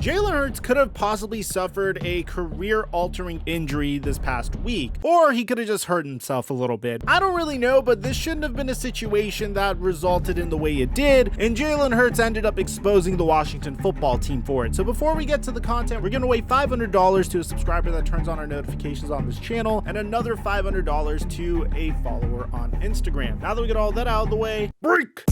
Jalen Hurts could have possibly suffered a career-altering injury this past week, or he could have just hurt himself a little bit. I don't really know, but this shouldn't have been a situation that resulted in the way it did, and Jalen Hurts ended up exposing the Washington football team for it. So before we get to the content, we're giving away $500 to a subscriber that turns on our notifications on this channel, and another $500 to a follower on Instagram. Now that we get all that out of the way, break!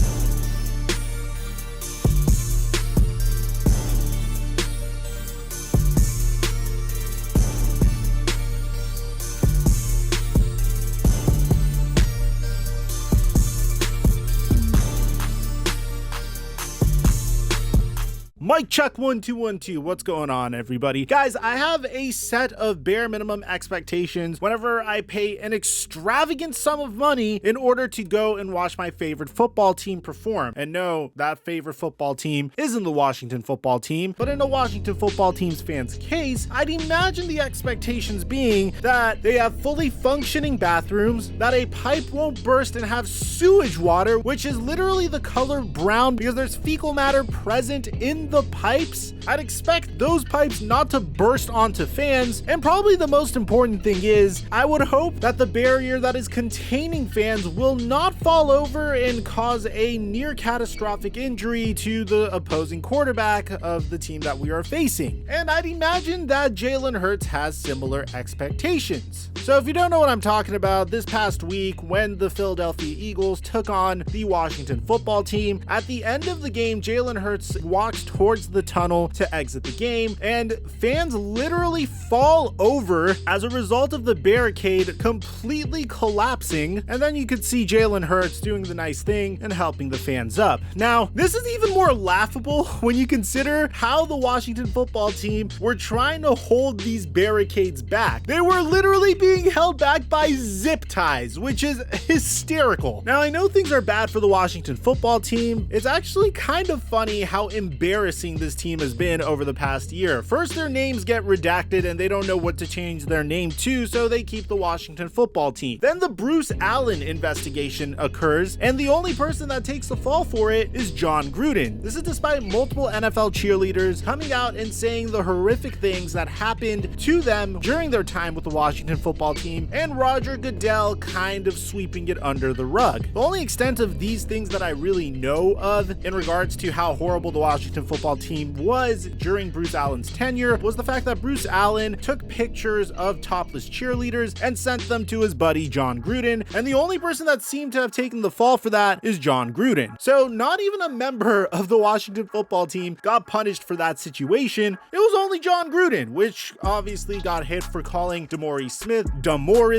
Mic check 1 2 1 2. What's going on, everybody? Guys, I have a set of bare minimum expectations whenever I pay an extravagant sum of money in order to go and watch my favorite football team perform. And no, that favorite football team isn't the Washington football team, but in the Washington football team's fans' case, I'd imagine the expectations being that they have fully functioning bathrooms, that a pipe won't burst and have sewage water, which is literally the color brown because there's fecal matter present in the pipes. I'd expect those pipes not to burst onto fans, and probably the most important thing is I would hope that the barrier that is containing fans will not fall over and cause a near catastrophic injury to the opposing quarterback of the team that we are facing. And I'd imagine that Jalen Hurts has similar expectations. So if you don't know what I'm talking about, this past week when the Philadelphia Eagles took on the Washington football team, at the end of the game, Jalen Hurts walks towards the tunnel to exit the game, and fans literally fall over as a result of the barricade completely collapsing, and then you could see Jalen Hurts doing the nice thing and helping the fans up. Now, this is even more laughable when you consider how the Washington football team were trying to hold these barricades back. They were literally being held back by zip ties, which is hysterical. Now, I know things are bad for the Washington football team. It's actually kind of funny how embarrassing this team has been over the past year. First, their names get redacted and they don't know what to change their name to, so they keep the Washington football team. Then the Bruce Allen investigation occurs, and the only person that takes the fall for it is John Gruden. This is despite multiple NFL cheerleaders coming out and saying the horrific things that happened to them during their time with the Washington football team, and Roger Goodell kind of sweeping it under the rug. The only extent of these things that I really know of in regards to how horrible the Washington football team was during Bruce Allen's tenure was the fact that Bruce Allen took pictures of topless cheerleaders and sent them to his buddy John Gruden, and the only person that seemed to have taken the fall for that is John Gruden. So not even a member of the Washington football team got punished for that situation. It was only John Gruden, which obviously got hit for calling DeMaurice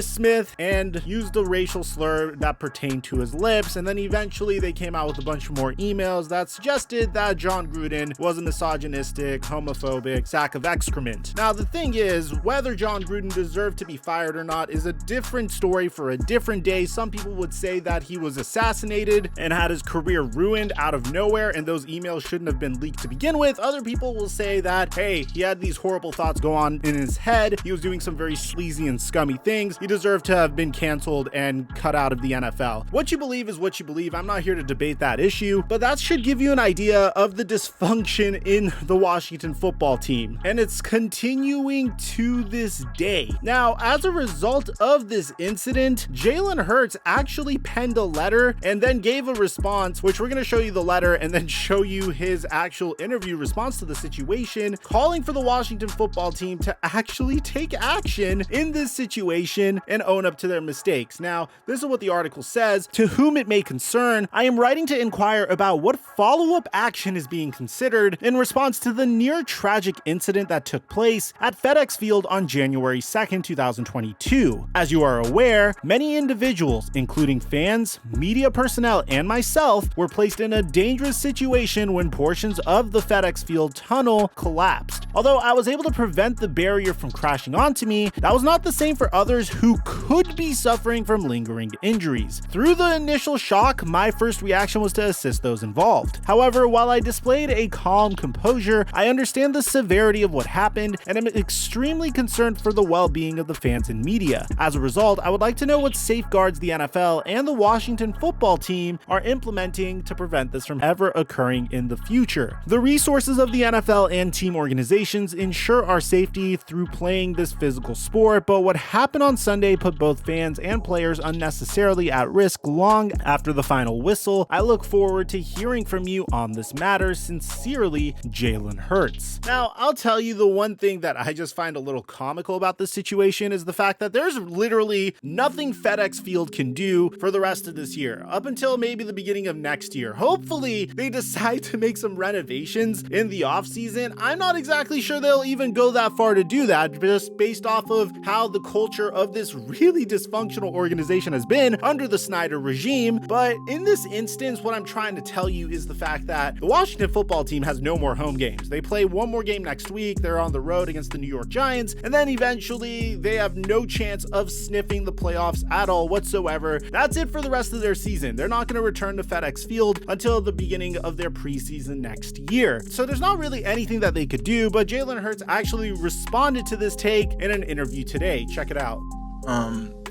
Smith and used a racial slur that pertained to his lips, and then eventually they came out with a bunch more emails that suggested that John Gruden was a misogynistic, homophobic sack of excrement. Now, the thing is, whether John Gruden deserved to be fired or not is a different story for a different day. Some people would say that he was assassinated and had his career ruined out of nowhere, and those emails shouldn't have been leaked to begin with. Other people will say that, hey, he had these horrible thoughts go on in his head. He was doing some very sleazy and scummy things. He deserved to have been canceled and cut out of the NFL. What you believe is what you believe. I'm not here to debate that issue, but that should give you an idea of the dysfunction in the Washington football team, and it's continuing to this day. Now, as a result of this incident, Jalen Hurts actually penned a letter and then gave a response, which we're going to show you the letter and then show you his actual interview response to the situation, calling for the Washington football team to actually take action in this situation and own up to their mistakes. Now, this is what the article says. To whom it may concern, I am writing to inquire about what follow-up action is being considered in response to the near tragic incident that took place at FedEx Field on January 2nd, 2022. As you are aware, many individuals, including fans, media personnel, and myself, were placed in a dangerous situation when portions of the FedEx Field tunnel collapsed. Although I was able to prevent the barrier from crashing onto me, that was not the same for others who could be suffering from lingering injuries. Through the initial shock, my first reaction was to assist those involved. However, while I displayed a calm composure, I understand the severity of what happened and am extremely concerned for the well-being of the fans and media. As a result, I would like to know what safeguards the NFL and the Washington football team are implementing to prevent this from ever occurring in the future. The resources of the NFL and team organizations ensure our safety through playing this physical sport, but what happened on Sunday put both fans and players unnecessarily at risk long after the final whistle. I look forward to hearing from you on this matter. Sincerely, Jalen Hurts. Now, I'll tell you the one thing that I just find a little comical about this situation is the fact that there's literally nothing FedEx Field can do for the rest of this year, up until maybe the beginning of next year. Hopefully, they decide to make some renovations in the offseason. I'm not exactly sure they'll even go that far to do that, just based off of how the culture of this really dysfunctional organization has been under the Snyder regime. But in this instance, what I'm trying to tell you is the fact that the Washington football team has no more home games. They play one more game next week. They're on the road against the New York Giants, and then eventually they have no chance of sniffing the playoffs at all whatsoever. That's it for the rest of their season. They're not going to return to FedEx Field until the beginning of their preseason next year. So there's not really anything that they could do, but Jalen Hurts actually responded to this take in an interview today. Check it out.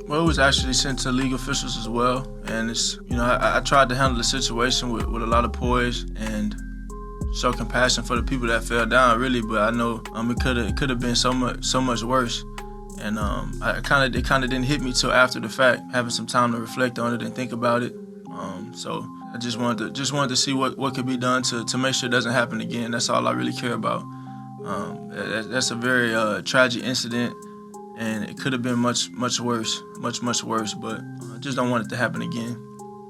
Well, it was actually sent to league officials as well, and it's, I tried to handle the situation with a lot of poise and show compassion for the people that fell down, really. But I know it could have been so much worse, and it kind of didn't hit me till after the fact, having some time to reflect on it and think about it. So I just wanted to see what could be done to make sure it doesn't happen again. That's all I really care about. That's a very tragic incident. And it could have been much worse, much worse, but I just don't want it to happen again.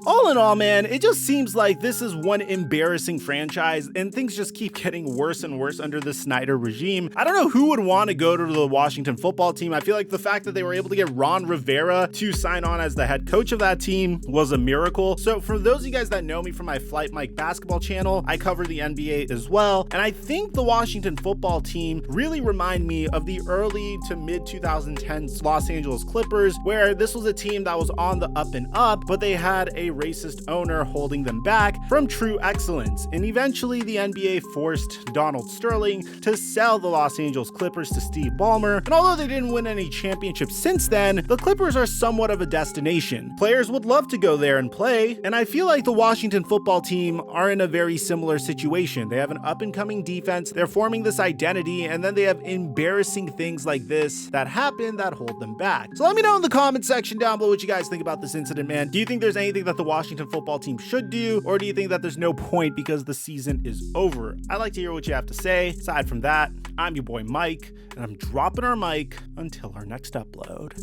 All in all, man, it just seems like this is one embarrassing franchise, and things just keep getting worse and worse under the Snyder regime. I don't know who would want to go to the Washington football team. I feel like the fact that they were able to get Ron Rivera to sign on as the head coach of that team was a miracle. So for those of you guys that know me from my Flight Mike basketball channel, I cover the NBA as well, and I think the Washington football team really remind me of the early to mid 2010s Los Angeles Clippers, where this was a team that was on the up and up, but they had a racist owner holding them back from true excellence. And eventually the NBA forced Donald Sterling to sell the Los Angeles Clippers to Steve Ballmer. And although they didn't win any championships since then, the Clippers are somewhat of a destination. Players would love to go there and play, and I feel like the Washington football team are in a very similar situation. They have an up-and-coming defense, they're forming this identity, and then they have embarrassing things like this that happen that hold them back. So let me know in the comment section down below what you guys think about this incident, man. Do you think there's anything that the Washington football team should do, or do you think that there's no point because the season is over? I'd like to hear what you have to say. Aside from that, I'm your boy Mike, and I'm dropping our mic until our next upload.